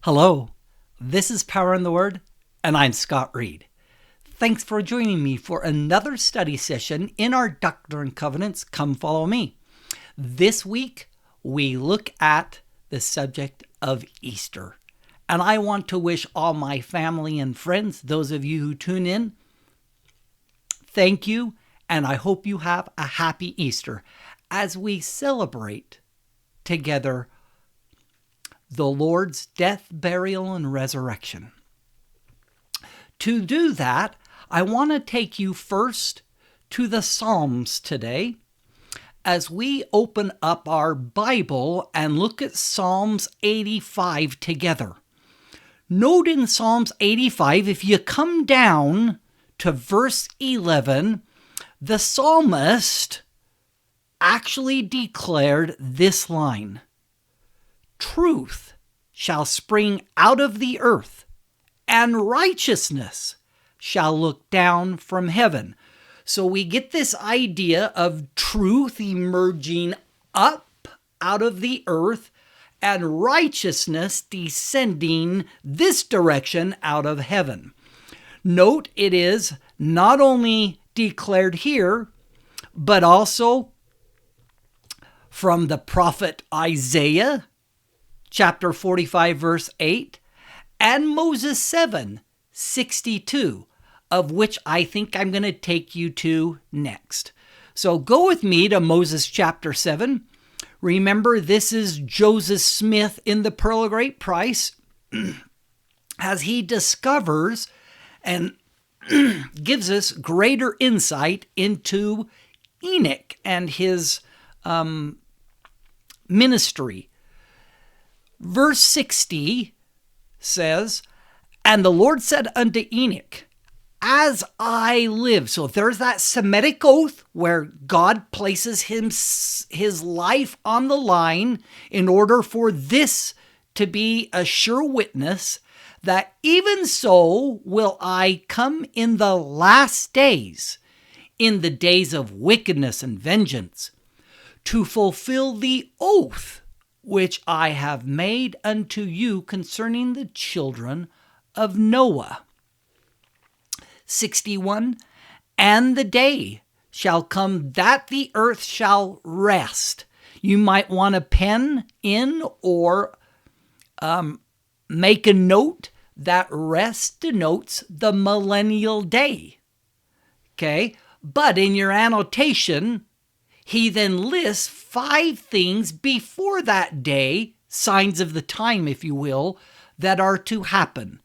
Hello, this is Power in the Word, and I'm Scott Reed. Thanks for joining me for another study session in our Doctrine and Covenants, Come Follow Me. This week, we look at the subject of Easter. And I want to wish all my family and friends, those of you who tune in, thank you, and I hope you have a happy Easter as we celebrate together the Lord's death, burial, and resurrection. To do that, I want to take you first to the Psalms today as we open up our Bible and look at Psalms 85 together. Note in Psalms 85, if you come down to verse 11, the psalmist actually declared this line: "Truth shall spring out of the earth, and righteousness shall look down from heaven." So we get this idea of truth emerging up out of the earth and righteousness descending this direction out of heaven. Note it is not only declared here, but also from the prophet Isaiah, chapter 45, verse 8, and Moses 7:62, of which I think I'm going to take you to next. So go with me to Moses chapter 7. Remember, this is Joseph Smith in the Pearl of Great Price as he discovers and gives us greater insight into Enoch and his ministry. Verse 60 says, "And the Lord said unto Enoch, As I live." So there's that Semitic oath where God places his life on the line in order for this to be a sure witness that even so will I come in the last days, in the days of wickedness and vengeance, to fulfill the oath which I have made unto you concerning the children of Noah. 61, "And the day shall come that the earth shall rest." You might want to pen in or make a note that rest denotes the millennial day. Okay? But in your annotation, he then lists 5 things before that day, signs of the time, if you will, that are to happen.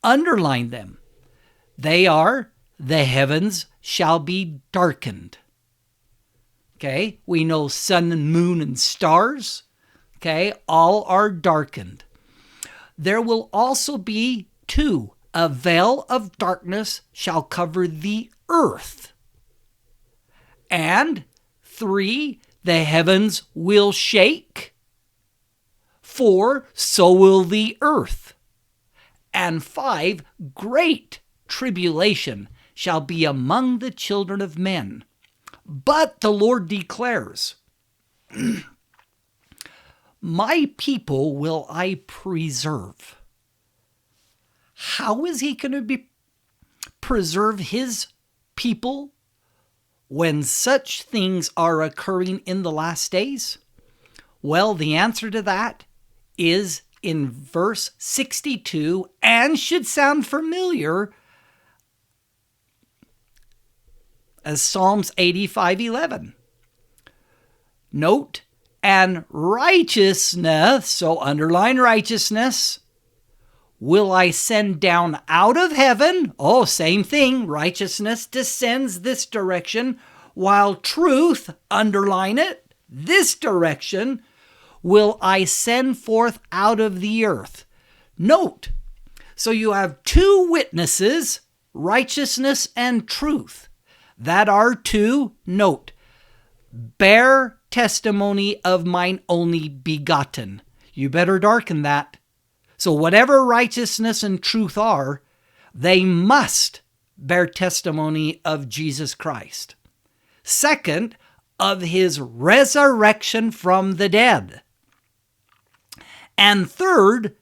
Underline them. They are, the heavens shall be darkened. Okay, we know sun and moon and stars, okay, all are darkened. There will also be 2, a veil of darkness shall cover the earth. And 3, the heavens will shake. 4, so will the earth. And 5, great tribulation shall be among the children of men. But the Lord declares, "My people will I preserve." How is he going to preserve his people when such things are occurring in the last days? Well, the answer to that is in verse 62 and should sound familiar as Psalms 85:11. Note, "And righteousness," so underline righteousness, "will I send down out of heaven." Oh, same thing. Righteousness descends this direction, while truth, underline it, this direction, will I send forth out of the earth. Note, so you have 2 witnesses, righteousness and truth, that are to, note, bear testimony of mine only begotten. You better darken that. So whatever righteousness and truth are, they must bear testimony of Jesus Christ. Second, of his resurrection from the dead. And third,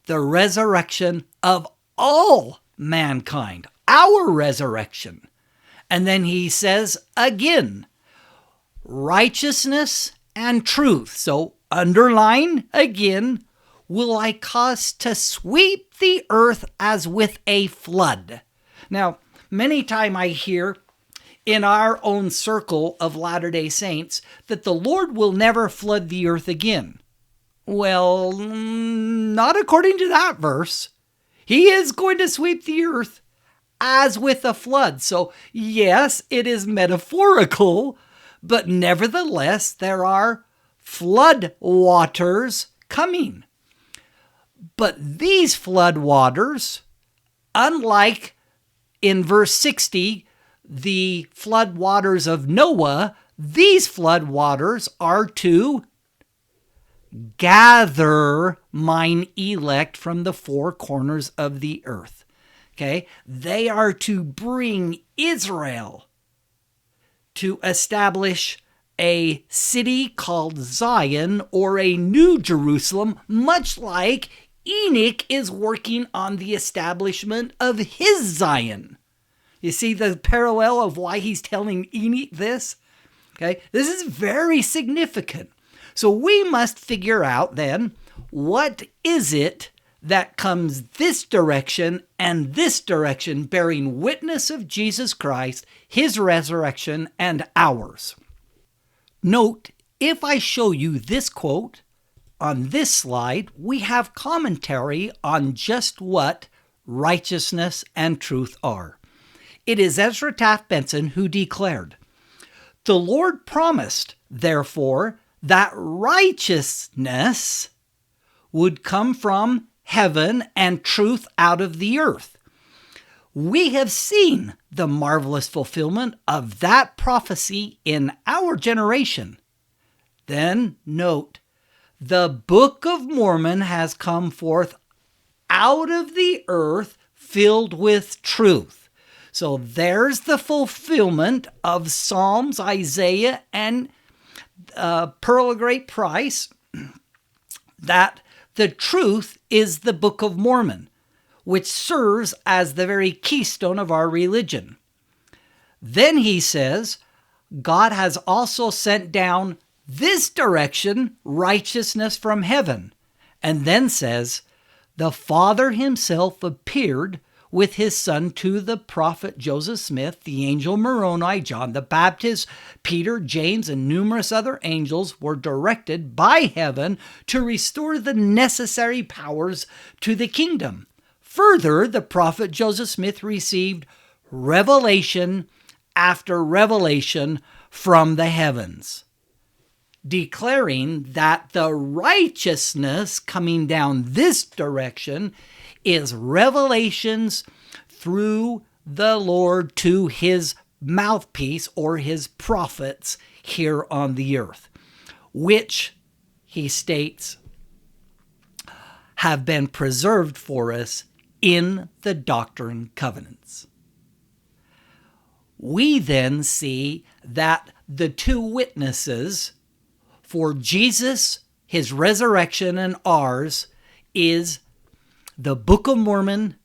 the resurrection of all mankind, our resurrection. And then he says again, righteousness and truth. So underline again, will I cause to sweep the earth as with a flood. Now, many times I hear in our own circle of Latter-day Saints that the Lord will never flood the earth again. Well, not according to that verse. He is going to sweep the earth as with a flood. So yes, it is metaphorical, but nevertheless, there are flood waters coming. But these flood waters, unlike in verse 60, the flood waters of Noah, these flood waters are to gather mine elect from the four corners of the earth. Okay? They are to bring Israel to establish a city called Zion, or a new Jerusalem, much like Enoch is working on the establishment of his Zion. You see the parallel of why he's telling Enoch this? Okay, this is very significant. So we must figure out then, what is it that comes this direction and this direction, bearing witness of Jesus Christ, his resurrection, and ours? Note, if I show you this quote on this slide, we have commentary on just what righteousness and truth are. It is Ezra Taft Benson who declared, "The Lord promised, therefore, that righteousness would come from heaven and truth out of the earth. We have seen the marvelous fulfillment of that prophecy in our generation." Then note, the Book of Mormon has come forth out of the earth filled with truth. So there's the fulfillment of Psalms, Isaiah, and Pearl of Great Price, that the truth is the Book of Mormon, which serves as the very keystone of our religion. Then he says, God has also sent down this direction, righteousness from heaven. And then says, the Father himself appeared with his son to the prophet Joseph Smith, the angel Moroni, John the Baptist, Peter, James, and numerous other angels were directed by heaven to restore the necessary powers to the kingdom. Further, the prophet Joseph Smith received revelation after revelation from the heavens, declaring that the righteousness coming down this direction is revelations through the Lord to his mouthpiece or his prophets here on the earth, which he states have been preserved for us in the Doctrine and Covenants. We then see that the two witnesses for Jesus, his resurrection, and ours is the Book of Mormon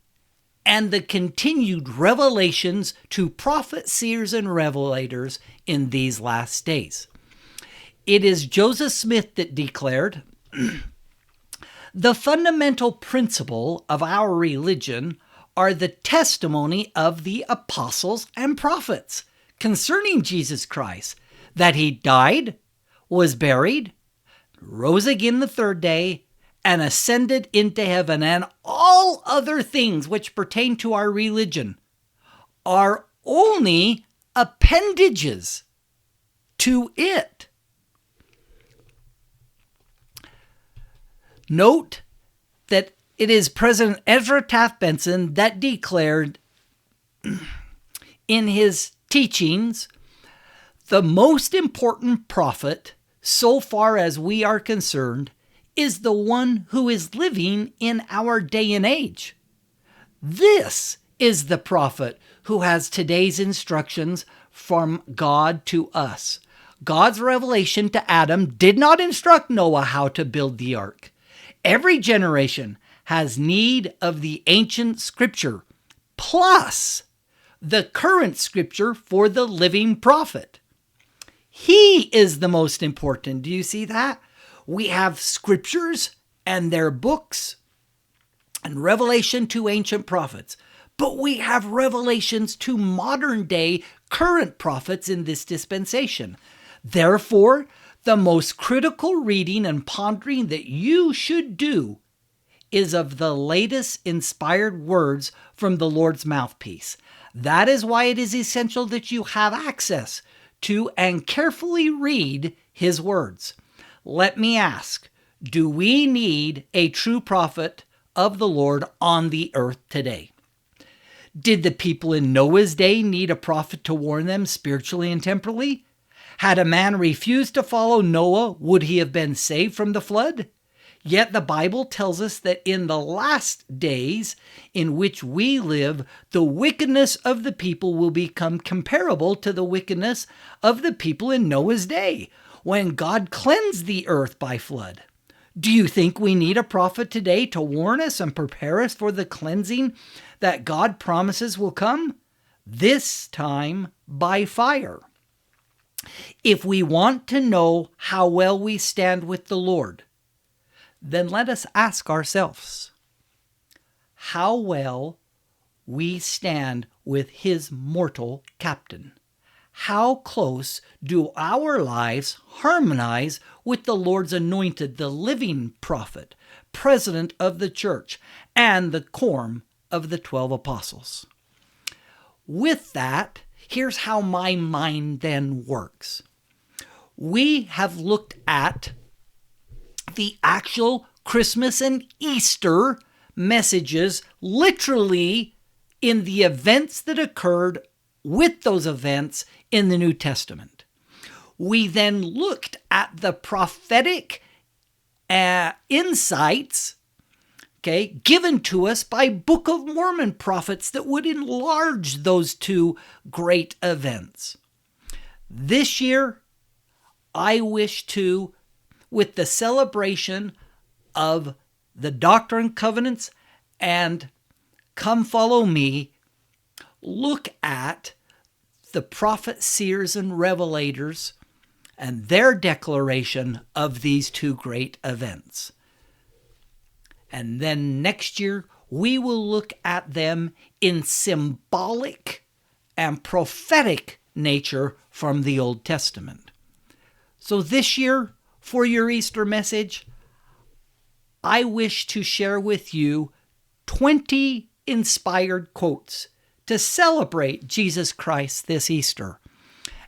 and the continued revelations to prophets, seers, and revelators in these last days. It is Joseph Smith that declared, the fundamental principle of our religion are the testimony of the apostles and prophets concerning Jesus Christ, that he died, was buried, rose again the third day, and ascended into heaven, and all other things which pertain to our religion are only appendages to it. Note that it is President Ezra Taft Benson that declared in his teachings, the most important prophet, so far as we are concerned, is the one who is living in our day and age. This is the prophet who has today's instructions from God to us. God's revelation to Adam did not instruct Noah how to build the ark. Every generation has need of the ancient scripture, plus the current scripture for the living prophet. He is the most important. Do you see that? We have scriptures and their books and revelation to ancient prophets, but we have revelations to modern day current prophets in this dispensation. Therefore, the most critical reading and pondering that you should do is of the latest inspired words from the Lord's mouthpiece. That is why it is essential that you have access to and carefully read his words. Let me ask, do we need a true prophet of the Lord on the earth today? Did the people in Noah's day need a prophet to warn them spiritually and temporally? Had a man refused to follow Noah, would he have been saved from the flood? Yet the Bible tells us that in the last days in which we live, the wickedness of the people will become comparable to the wickedness of the people in Noah's day, when God cleansed the earth by flood. Do you think we need a prophet today to warn us and prepare us for the cleansing that God promises will come? This time by fire. If we want to know how well we stand with the Lord, then let us ask ourselves how well we stand with his mortal captain. How close do our lives harmonize with the Lord's anointed, the living prophet, president of the church, and the quorum of the 12 apostles? With that, here's how my mind then works. We have looked at the actual Christmas and Easter messages literally in the events that occurred with those events in the New Testament. We then looked at the prophetic insights, given to us by Book of Mormon prophets that would enlarge those two great events. This year, I wish to, with the celebration of the Doctrine and Covenants and Come Follow Me, look at the prophets, seers, and revelators and their declaration of these two great events. And then next year, we will look at them in symbolic and prophetic nature from the Old Testament. So this year, for your Easter message, I wish to share with you 20 inspired quotes to celebrate Jesus Christ this Easter,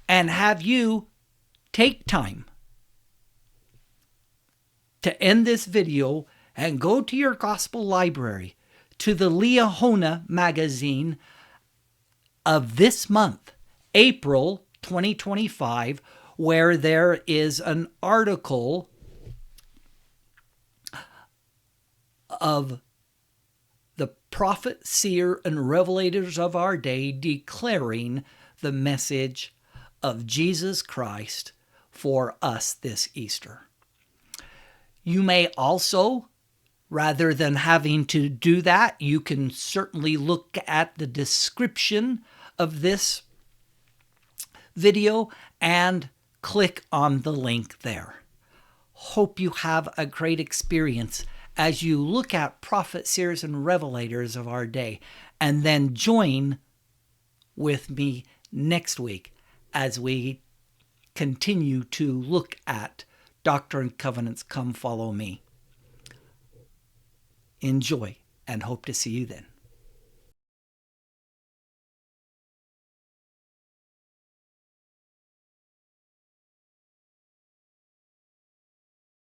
and have you take time to end this video and go to your gospel library, to the Liahona magazine of this month, April 2025, where there is an article of the prophet, seer, and revelators of our day declaring the message of Jesus Christ for us this Easter. You may also, rather than having to do that, you can certainly look at the description of this video and click on the link there. Hope you have a great experience as you look at prophets, seers, and revelators of our day, and then join with me next week as we continue to look at Doctrine and Covenants, Come Follow Me. Enjoy, and hope to see you then.